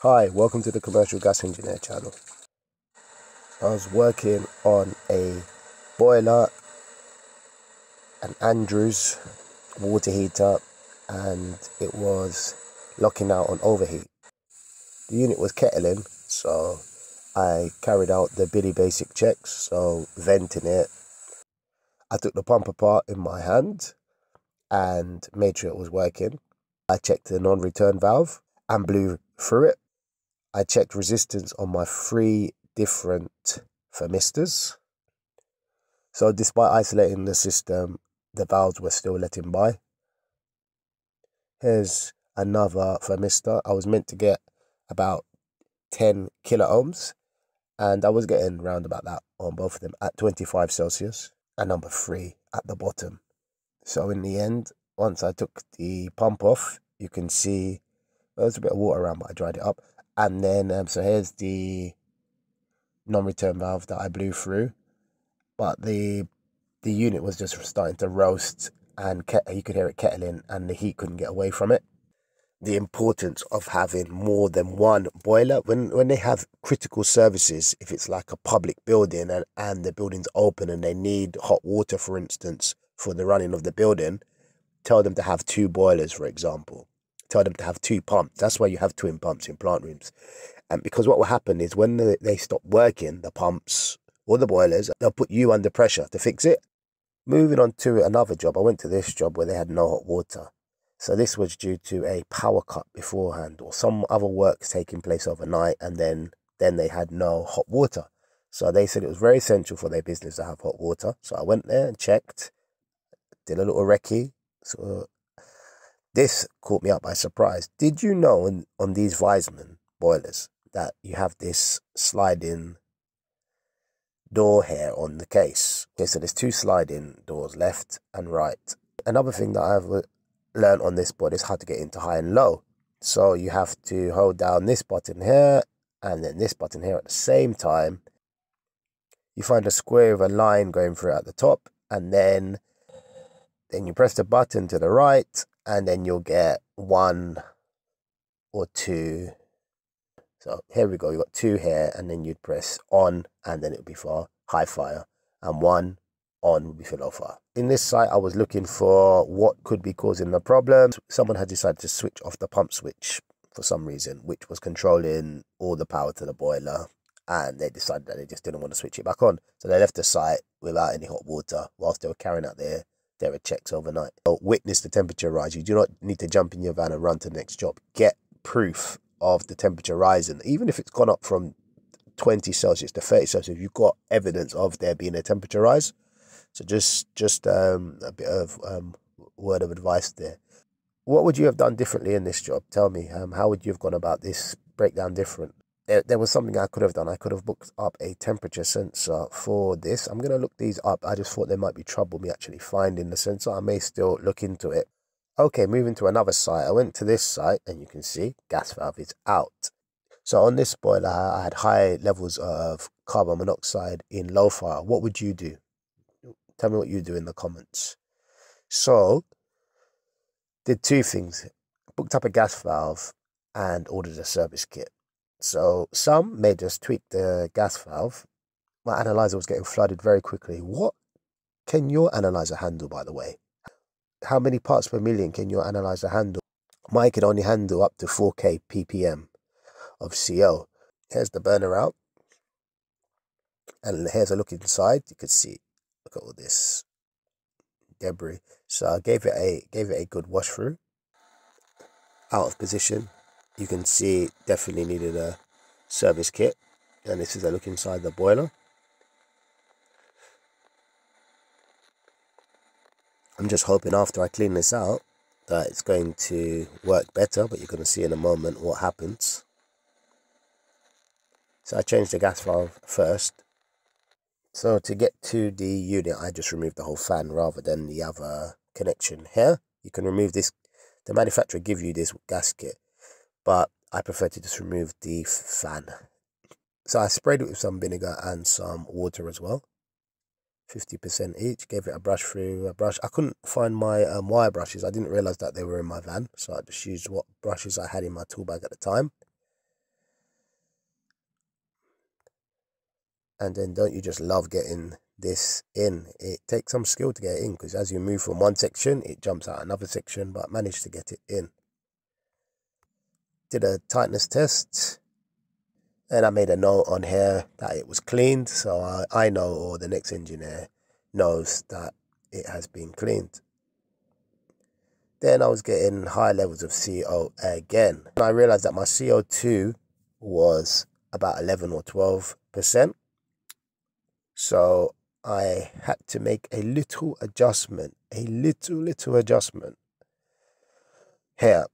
Hi, welcome to the Commercial Gas Engineer channel. I was working on a boiler, an Andrews water heater, and it was locking out on overheat. The unit was kettling, so I carried out the Billy basic checks, so venting it. I took the pump apart in my hand and made sure it was working. I checked the non-return valve and blew through it. I checked resistance on my 3 different thermistors. So despite isolating the system, the valves were still letting by. Here's another thermistor. I was meant to get about 10 kilo ohms, and I was getting round about that on both of them at 25 Celsius, and number 3 at the bottom. So in the end, once I took the pump off, you can see there was a bit of water around, but I dried it up. And then, so here's the non-return valve that I blew through, but the unit was just starting to roast, and you could hear it kettling, and the heat couldn't get away from it. The importance of having more than one boiler when they have critical services, if it's like a public building and the building's open and they need hot water, for instance, for the running of the building, tell them to have 2 boilers, for example. Tell them to have 2 pumps. That's why you have twin pumps in plant rooms. And because what will happen is when they stop working, the pumps or the boilers, they'll put you under pressure to fix it. Moving on to another job, I went to this job where they had no hot water. So this was due to a power cut beforehand or some other works taking place overnight, and then they had no hot water. So they said it was very essential for their business to have hot water. So I went there and checked, did a little recce. So this caught me up by surprise. Did you know on these Weissman boilers that you have this sliding door here on the case? Okay, so there's 2 sliding doors, left and right. Another thing that I've learned on this board is how to get into high and low. So you have to hold down this button here and then this button here at the same time. You find a square with a line going through it at the top, and then you press the button to the right, and then you'll get 1 or 2. So here we go, you got 2 here, and then you'd press on, and then it would be for high fire, and 1 on would be for low fire. In this site, I was looking for what could be causing the problem. Someone had decided to switch off the pump switch for some reason, which was controlling all the power to the boiler, and they decided that they just didn't want to switch it back on. So they left the site without any hot water whilst they were carrying out their checks overnight. So witness the temperature rise. You do not need to jump in your van and run to the next job. Get proof of the temperature rising. Even if it's gone up from 20 Celsius to 30 Celsius, you've got evidence of there being a temperature rise. So just a bit of word of advice there. What would you have done differently in this job? Tell me, how would you have gone about this breakdown different? There was something I could have done. I could have booked up a temperature sensor for this. I'm going to look these up. I just thought there might be trouble me actually finding the sensor. I may still look into it. Okay, moving to another site. I went to this site and you can see gas valve is out. So on this boiler, I had high levels of carbon monoxide in low fire. What would you do? Tell me what you do in the comments. So, did 2 things. Booked up a gas valve and ordered a service kit. So, some may just tweak the gas valve. My analyzer was getting flooded very quickly. What can your analyzer handle, by the way? How many parts per million can your analyzer handle? Mine can only handle up to 4K ppm of CO. Here's the burner out. And here's a look inside. You can see, look at all this debris. So I gave it a good wash through. Out of position. You can see definitely needed a service kit. And this is a look inside the boiler. I'm just hoping after I clean this out that it's going to work better, but you're going to see in a moment what happens. So I changed the gas valve first. So to get to the unit, I just removed the whole fan rather than the other connection here. You can remove this. The manufacturer give you this gasket, but I prefer to just remove the fan. So I sprayed it with some vinegar and some water as well. 50% each. Gave it a brush through a brush. I couldn't find my wire brushes. I didn't realize that they were in my van, so I just used what brushes I had in my tool bag at the time. And then don't you just love getting this in? It takes some skill to get it in, because as you move from one section, it jumps out another section, but I managed to get it in. Did a tightness test, and I made a note on here that it was cleaned, so I know, or the next engineer knows, that it has been cleaned. Then I was getting high levels of CO again. And I realized that my CO2 was about 11 or 12%. So I had to make a little adjustment, a little adjustment here.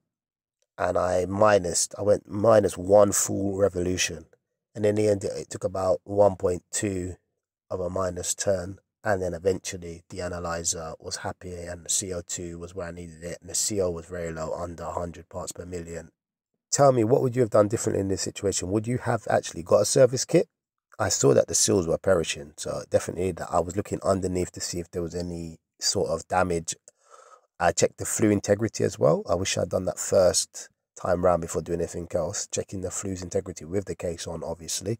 And I went minus 1 full revolution. And in the end, it took about 1.2 of a minus turn. And then eventually the analyzer was happy and the CO2 was where I needed it. And the CO was very low, under 100 parts per million. Tell me, what would you have done differently in this situation? Would you have actually got a service kit? I saw that the seals were perishing, so definitely that I was looking underneath to see if there was any sort of damage. I checked the flue integrity as well. I wish I'd done that first time round before doing anything else, checking the flue's integrity with the case on, obviously,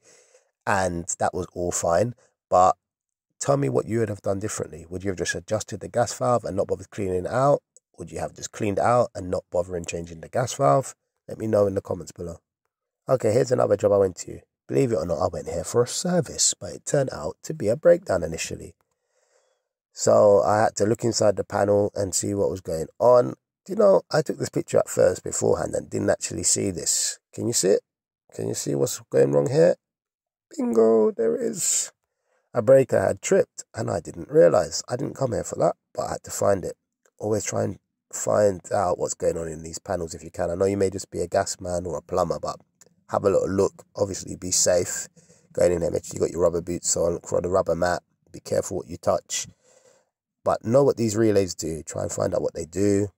and that was all fine. But tell me what you would have done differently. Would you have just adjusted the gas valve and not bothered cleaning it out? Would you have just cleaned it out and not bothering changing the gas valve? Let me know in the comments below. Okay, here's another job I went to. Believe it or not, I went here for a service, but it turned out to be a breakdown initially. So I had to look inside the panel and see what was going on. You know, I took this picture at first beforehand and didn't actually see this. Can you see it? Can you see what's going wrong here? Bingo, there it is. A breaker had tripped and I didn't realize. I didn't come here for that, but I had to find it. Always try and find out what's going on in these panels if you can. I know you may just be a gas man or a plumber, but have a little look. Obviously, be safe going in there. Make sure you got your rubber boots on. Look for the rubber mat. Be careful what you touch. But know what these relays do. Try and find out what they do.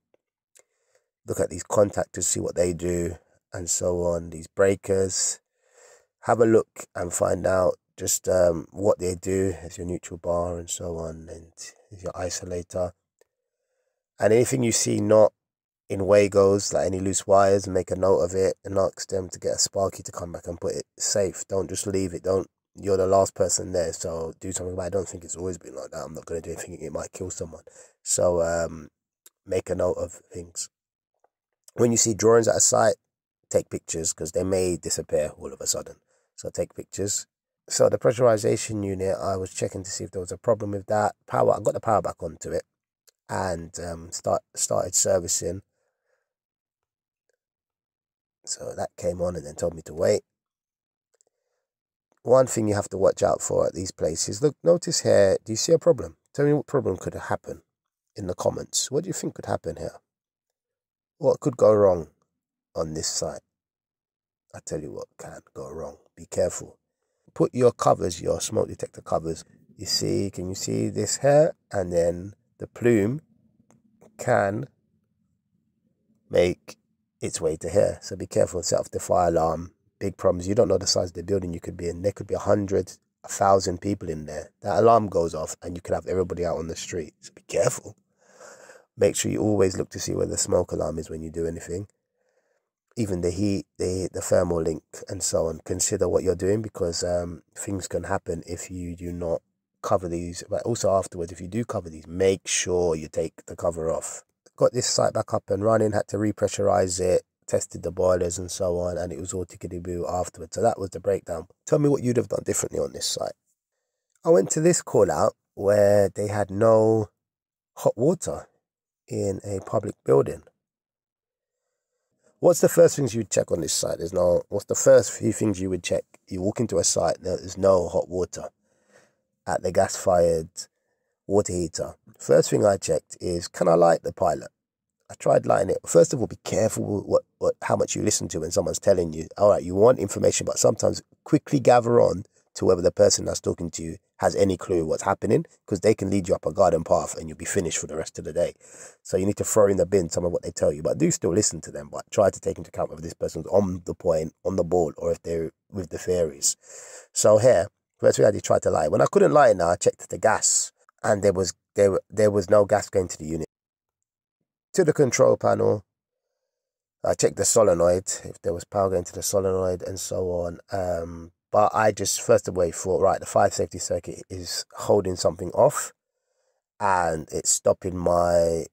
Look at these contactors, see what they do, and so on. These breakers. Have a look and find out just what they do. As your neutral bar and so on, and your isolator. And anything you see not in wagos, like any loose wires, make a note of it and ask them to get a sparky to come back and put it safe. Don't just leave it. You're the last person there, so do something about it. I don't think it's always been like that. I'm not going to do anything, it might kill someone. So make a note of things. When you see drawings at a site, take pictures, because they may disappear all of a sudden. So take pictures. So the pressurization unit, I was checking to see if there was a problem with that. I got the power back onto it and started servicing. So that came on and then told me to wait. One thing you have to watch out for at these places. Look, notice here, do you see a problem? Tell me what problem could happen in the comments. What do you think could happen here? What could go wrong on this site? I tell you what can go wrong. Be careful. Put your covers, your smoke detector covers. You see, can you see this here? And then the plume can make its way to here. So be careful, set off the fire alarm. Big problems. You don't know the size of the building you could be in. There could be 100, 1,000 people in there. That alarm goes off and you could have everybody out on the street. So be careful. Make sure you always look to see where the smoke alarm is when you do anything. Even the heat, the thermal link and so on. Consider what you're doing, because things can happen if you do not cover these. But also afterwards, if you do cover these, make sure you take the cover off. Got this site back up and running, had to repressurize it, tested the boilers and so on, and it was all tickety-boo afterwards. So that was the breakdown. Tell me what you'd have done differently on this site. I went to this call out where they had no hot water in a public building. What's the first things you'd check on this site? What's the first few things you would check? You walk into a site, there's no hot water at the gas-fired water heater. First thing I checked is, can I light the pilot? I tried lighting it. First of all, be careful how much you listen to when someone's telling you. All right, you want information, but sometimes quickly gather on to whether the person that's talking to you has any clue what's happening, because they can lead you up a garden path and you'll be finished for the rest of the day. So you need to throw in the bin some of what they tell you, but do still listen to them, but try to take into account whether this person's on the point, on the ball, or if they're with the theories. So here, first thing I did, try to light. When I couldn't light it now, I checked the gas, and there was no gas going to the unit. To the control panel, I checked the solenoid, if there was power going to the solenoid and so on. But I just first of all thought, right, the fire safety circuit is holding something off and it's stopping my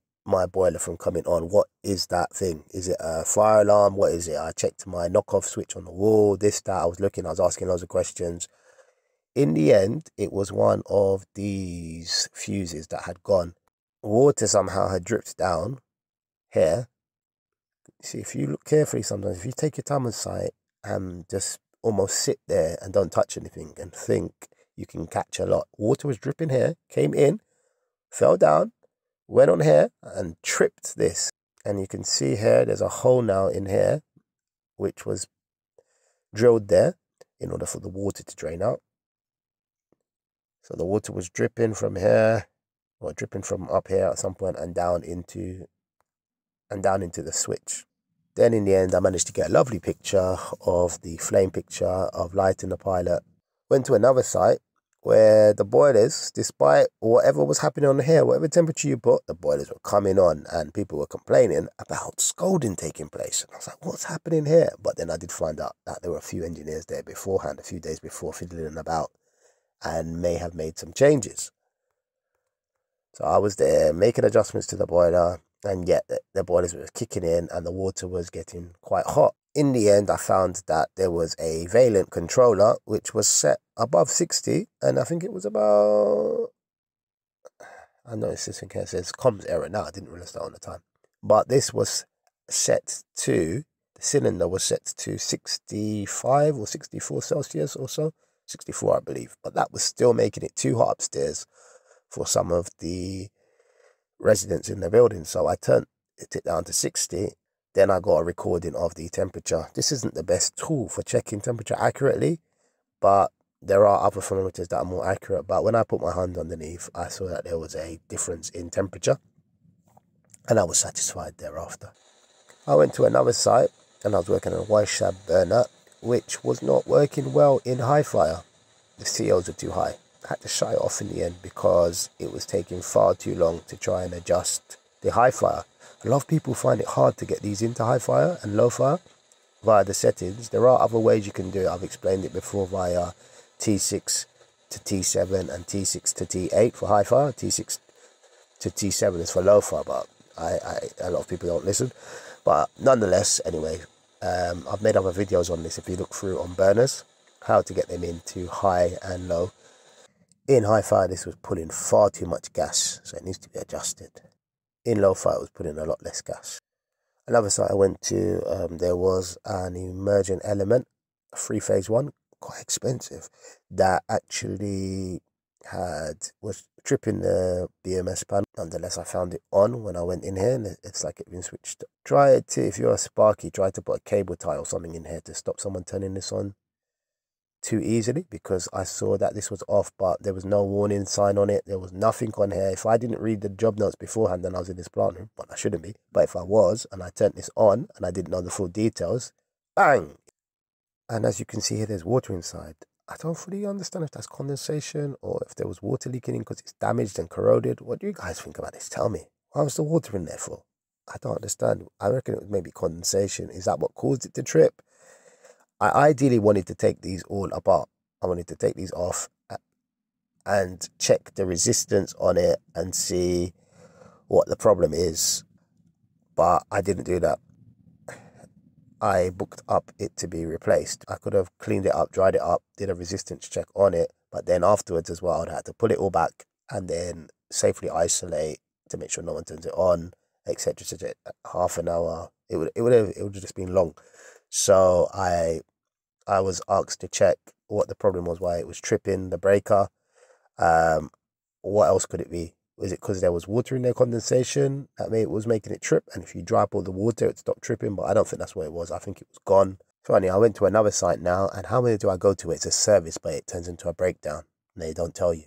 boiler from coming on. What is that thing? Is it a fire alarm? What is it? I checked my knockoff switch on the wall, this, that. I was asking loads of questions. In the end, it was one of these fuses that had gone. Water somehow had dripped down here. See, if you look carefully sometimes, if you take your time on site and just almost sit there and don't touch anything and think, you can catch a lot. Water was dripping here, came in, fell down, went on here and tripped this. And you can see here, there's a hole now in here, which was drilled there in order for the water to drain out. So the water was dripping from here, or dripping from up here at some point and down into the switch. Then in the end, I managed to get a lovely picture of the flame picture of lighting the pilot. Went to another site where the boilers, despite whatever was happening on here, whatever temperature you put, the boilers were coming on and people were complaining about scolding taking place. And I was like, what's happening here? But then I did find out that there were a few engineers there beforehand, a few days before, fiddling about and may have made some changes. So I was there making adjustments to the boiler, and yet the boilers were kicking in and the water was getting quite hot. In the end, I found that there was a Valent controller which was set above 60, and I think it was about, I noticed this in here, it says comms error now, I didn't realize that on the time. But this was set to, the cylinder was set to 65 or 64 Celsius or so. 64, I believe, but that was still making it too hot upstairs for some of the residents in the building. So I turned it down to 60. Then I got a recording of the temperature. This isn't the best tool for checking temperature accurately, but there are other thermometers that are more accurate. But when I put my hand underneath, I saw that there was a difference in temperature, and I was satisfied thereafter. I went to another site and I was working on a Weishab burner, which was not working well in high fire. The COs were too high. I had to shut it off in the end because it was taking far too long to try and adjust the high fire. A lot of people find it hard to get these into high fire and low fire via the settings. There are other ways you can do it. I've explained it before via T6 to T7 and T6 to T8 for high fire. T6 to T7 is for low fire, but a lot of people don't listen. But nonetheless, anyway, I've made other videos on this if you look through on burners, how to get them into high and low. In high fire, this was pulling far too much gas, so it needs to be adjusted. In low fire, it was putting a lot less gas. Another site I went to, there was an emergent element, a 3-phase one, quite expensive, that actually was tripping the BMS panel. Nonetheless, I found it on when I went in here, and it's like it's been switched. If you're a Sparky, try to put a cable tie or something in here to stop someone turning this on too easily, because I saw that this was off, but there was no warning sign on it. There was nothing on here. If I didn't read the job notes beforehand, then I was in this plant room, but I shouldn't be. But if I was and I turned this on and I didn't know the full details, bang! And as you can see here, there's water inside. I don't fully understand if that's condensation or if there was water leaking in because it's damaged and corroded. What do you guys think about this? Tell me. Why was the water in there for? I don't understand. I reckon it was maybe condensation. Is that what caused it to trip? I ideally wanted to take these all apart. I wanted to take these off and check the resistance on it and see what the problem is. But I didn't do that. I booked up it to be replaced. I could have cleaned it up, dried it up, did a resistance check on it. But then afterwards as well, I'd have to pull it all back and then safely isolate to make sure no one turns it on, etc. Half an hour. It would have just been long. So I was asked to check what the problem was, why it was tripping the breaker. What else could it be? Was it because there was water in there, condensation, that was making it trip? And if you dry up all the water, it stopped tripping. But I don't think that's what it was. I think it was gone. Funny, I went to another site now, and how many do I go to? It's a service, but it turns into a breakdown. And they don't tell you.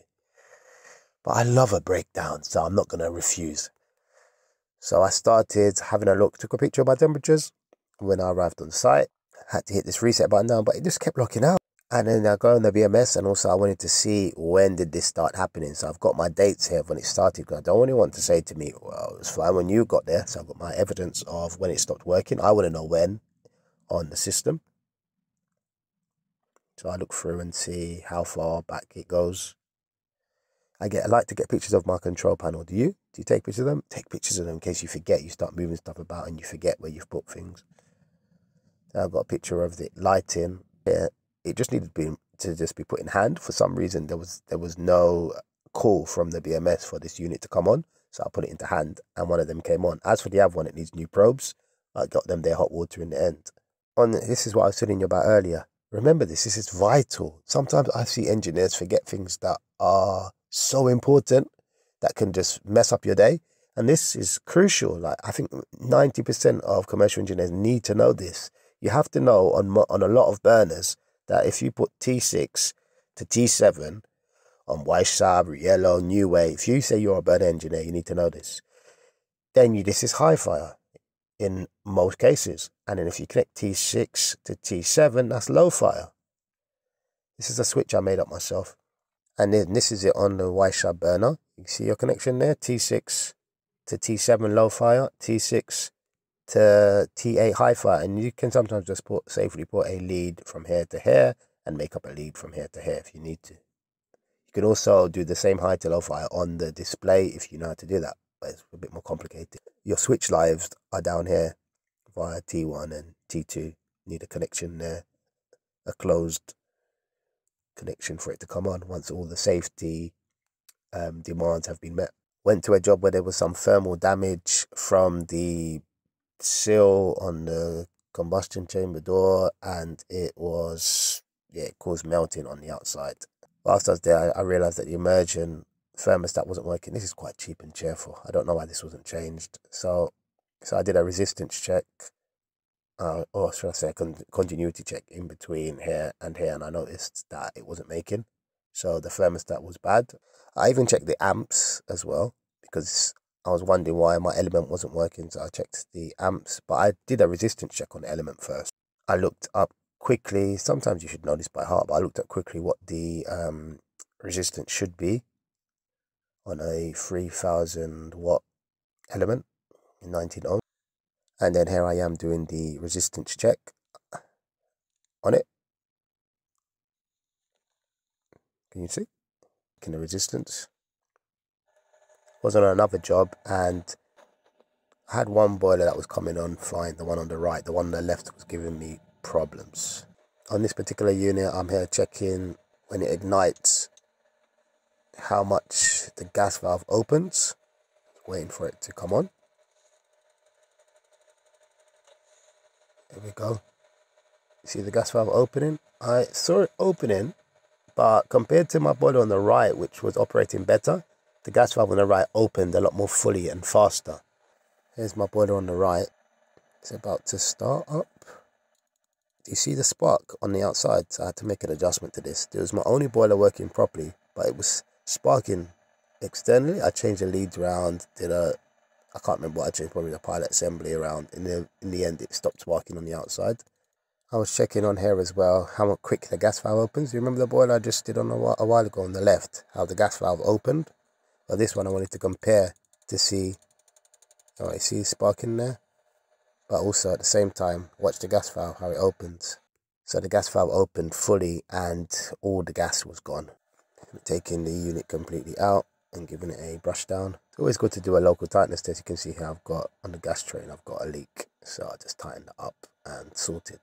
But I love a breakdown, so I'm not going to refuse. So I started having a look, took a picture of my temperatures. When I arrived on site, had to hit this reset button now, but it just kept locking out. And then I go on the BMS, and also I wanted to see when did this start happening. So I've got my dates here of when it started, because I don't want anyone to say to me, well, it was fine when you got there. So I've got my evidence of when it stopped working. I want to know when on the system. So I look through and see how far back it goes. I like to get pictures of my control panel. Do you? Do you take pictures of them? Take pictures of them in case you forget. You start moving stuff about and you forget where you've put things. So I've got a picture of the lighting. Yeah, it just needed to just be put in hand. For some reason, there was no call from the BMS for this unit to come on. So I put it into hand and one of them came on. As for the other one, it needs new probes. I got them their hot water in the end. This is what I was telling you about earlier. Remember this is vital. Sometimes I see engineers forget things that are so important that can just mess up your day. And this is crucial. Like, I think 90% of commercial engineers need to know this. You have to know on a lot of burners that if you put T6 to T7 on white sub, yellow, new way, if you say you're a burner engineer, you need to know this. Then this is high fire in most cases. And then if you connect T6 to T7, that's low fire. This is a switch I made up myself. And then this is it on the Y sub burner. You see your connection there, T6 to T7 low fire, T6 to T8 high fire. And you can sometimes just safely put a lead from here to here and make up a lead from here to here if you need to. You can also do the same high to low fire on the display if you know how to do that, but it's a bit more complicated. Your switch lives are down here via T1 and T2. Need a connection there, a closed connection for it to come on once all the safety demands have been met. Went to a job where there was some thermal damage from the sill on the combustion chamber door, and it caused melting on the outside. Whilst I was there, I realised that the immersion thermostat wasn't working. This is quite cheap and cheerful. I don't know why this wasn't changed. So I did a resistance check, or should I say a continuity check in between here, and I noticed that it wasn't making. So the thermostat was bad. I even checked the amps as well, because I was wondering why my element wasn't working. So I checked the amps, but I did a resistance check on the element first. I looked up quickly, sometimes you should know this by heart, but I looked up quickly what the resistance should be on a 3000 watt element in 19 ohms. And then here I am doing the resistance check on it. Can you see? In the resistance. Was on another job and I had one boiler that was coming on fine, the one on the right. The one on the left was giving me problems. On this particular unit, I'm here checking when it ignites how much the gas valve opens. Waiting for it to come on. There we go. See the gas valve opening? I saw it opening, but compared to my boiler on the right, which was operating better, the gas valve on the right opened a lot more fully and faster. Here's my boiler on the right. It's about to start up. Do you see the spark on the outside? So I had to make an adjustment to this. It was my only boiler working properly, but it was sparking externally. I changed the leads around, I can't remember what I changed, probably the pilot assembly around. In the end, it stopped sparking on the outside. I was checking on here as well how quick the gas valve opens. You remember the boiler I just did on a while ago on the left, how the gas valve opened? Well, this one I wanted to compare to see, you see sparking there? But also at the same time, watch the gas valve, how it opens. So the gas valve opened fully and all the gas was gone. Taking the unit completely out and giving it a brush down. It's always good to do a local tightness test. You can see here I've got, on the gas train, I've got a leak. So I just tightened it up and sorted.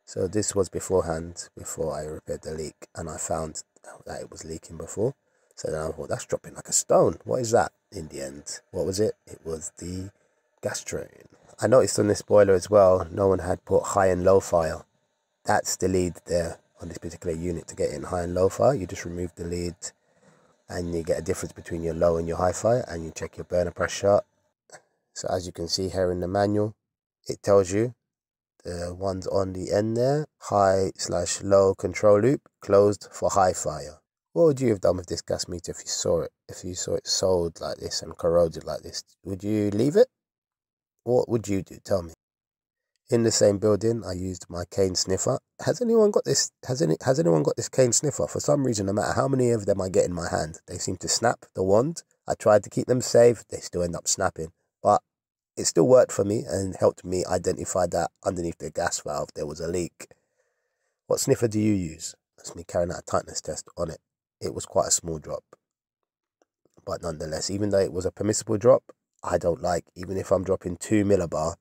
So this was beforehand, before I repaired the leak, and I found that it was leaking before. So then I thought, that's dropping like a stone. What is that? In the end, what was it? It was the gas train. I noticed on this boiler as well, no one had put high and low fire. That's the lead there on this particular unit to get in high and low fire. You just remove the lead and you get a difference between your low and your high fire, and you check your burner pressure. So as you can see here in the manual, it tells you the ones on the end there, high/low control loop, closed for high fire. What would you have done with this gas meter if you saw it? If you saw it sold like this and corroded like this, would you leave it? What would you do? Tell me. In the same building, I used my cane sniffer. Has anyone got this? Has anyone got this cane sniffer? For some reason, no matter how many of them I get in my hand, they seem to snap the wand. I tried to keep them safe. They still end up snapping. But it still worked for me and helped me identify that underneath the gas valve there was a leak. What sniffer do you use? That's me carrying out a tightness test on it. It was quite a small drop, but nonetheless, even though it was a permissible drop, I don't like, even if I'm dropping 2 millibar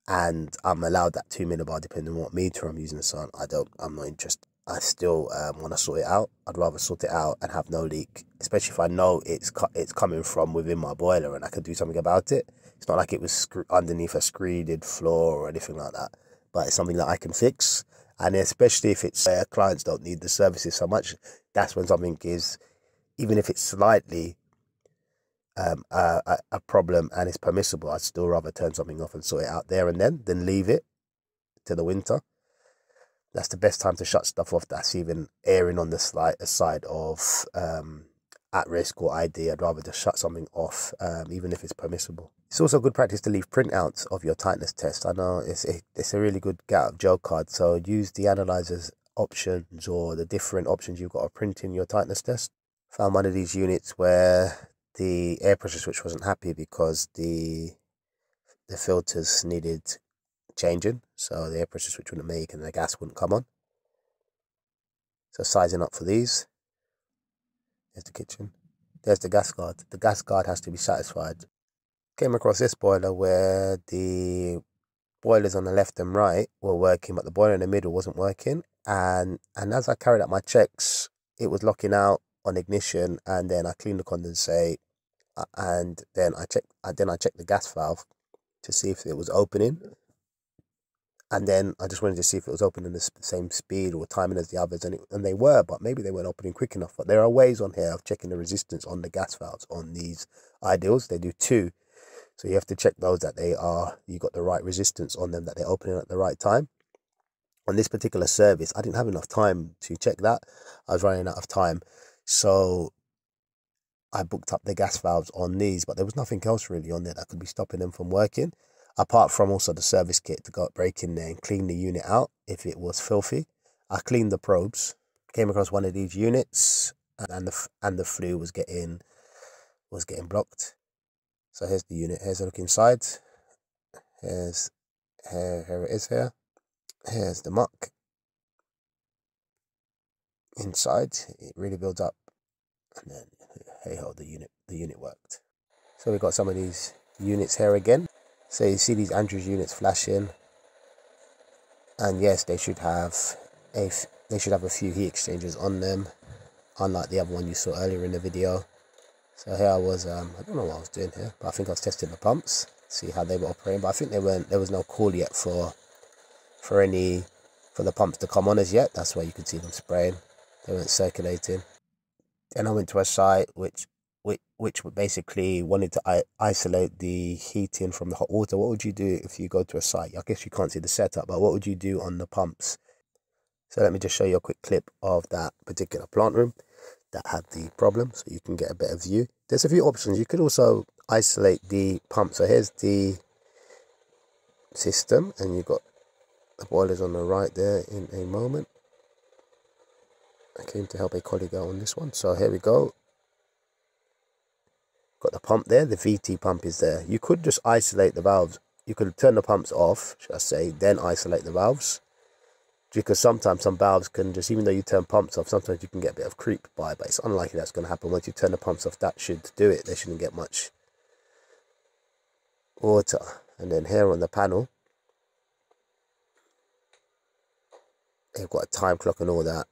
and I'm allowed that 2 millibar depending on what meter I'm using this on, I'm not interested. I still want to sort it out. I'd rather sort it out and have no leak, especially if I know it's coming from within my boiler and I can do something about it. It's not like it was underneath a screeded floor or anything like that, but it's something that I can fix. And especially if it's clients don't need the services so much, that's when something is, even if it's slightly a problem and it's permissible, I'd still rather turn something off and sort it out there and then than leave it to the winter. That's the best time to shut stuff off that's even erring on the side of at risk or ID. I'd rather just shut something off, even if it's permissible. It's also good practice to leave printouts of your tightness test. I know it's a really good get out of jail card, so use the analyzer's options or the different options you've got to print in your tightness test. Found one of these units where the air pressure switch wasn't happy because the filters needed changing, so the air pressure switch wouldn't make and the gas wouldn't come on. So sizing up for these. There's the kitchen. There's the gas guard. The gas guard has to be satisfied. Came across this boiler where the boilers on the left and right were working, but the boiler in the middle wasn't working. And as I carried out my checks, it was locking out on ignition, and then I cleaned the condensate, and then I checked the gas valve to see if it was opening. And then I just wanted to see if it was opening the same speed or timing as the others, and they were, but maybe they weren't opening quick enough. But there are ways on here of checking the resistance on the gas valves on these Ideals. They do 2, so you have to check those that you got the right resistance on them, that they're opening at the right time. On this particular service, I didn't have enough time to check that. I was running out of time, so I booked up the gas valves on these, but there was nothing else really on there that could be stopping them from working, apart from also the service kit to go break in there and clean the unit out if it was filthy. I cleaned the probes, came across one of these units, and the flue was getting blocked. So here's the unit. Here's a look inside. Here it is here. Here's the muck inside. It really builds up, and then hey ho, the unit worked. So we've got some of these units here again. So you see these Andrews units flashing, and yes, they should have a few heat exchangers on them, unlike the other one you saw earlier in the video. So here I was, I don't know what I was doing here, but I think I was testing the pumps, see how they were operating. But I think there was no call yet for the pumps to come on as yet. That's why you could see them spraying. They weren't circulating. Then I went to a site which basically wanted to isolate the heating from the hot water. What would you do if you go to a site? I guess you can't see the setup, but what would you do on the pumps? So let me just show you a quick clip of that particular plant room that had the problem, so you can get a better view. There's a few options. You could also isolate the pump. So here's the system, and you've got the boilers on the right there in a moment. I came to help a colleague out on this one. So here we go. Got the pump there. The VT pump is there. You could just isolate the valves. You could turn the pumps off, should I say, then isolate the valves. Because sometimes some valves can just, even though you turn pumps off, sometimes you can get a bit of creep by, but it's unlikely that's going to happen. Once you turn the pumps off, that should do it. They shouldn't get much water. And then here on the panel, they've got a time clock and all that.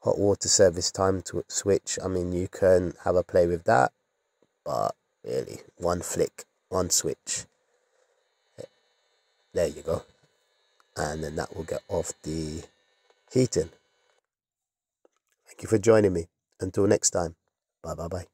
Hot water service time to switch. I mean, you can have a play with that, but really, one flick, one switch. There you go. And then that will get off the heating. Thank you for joining me. Until next time. Bye.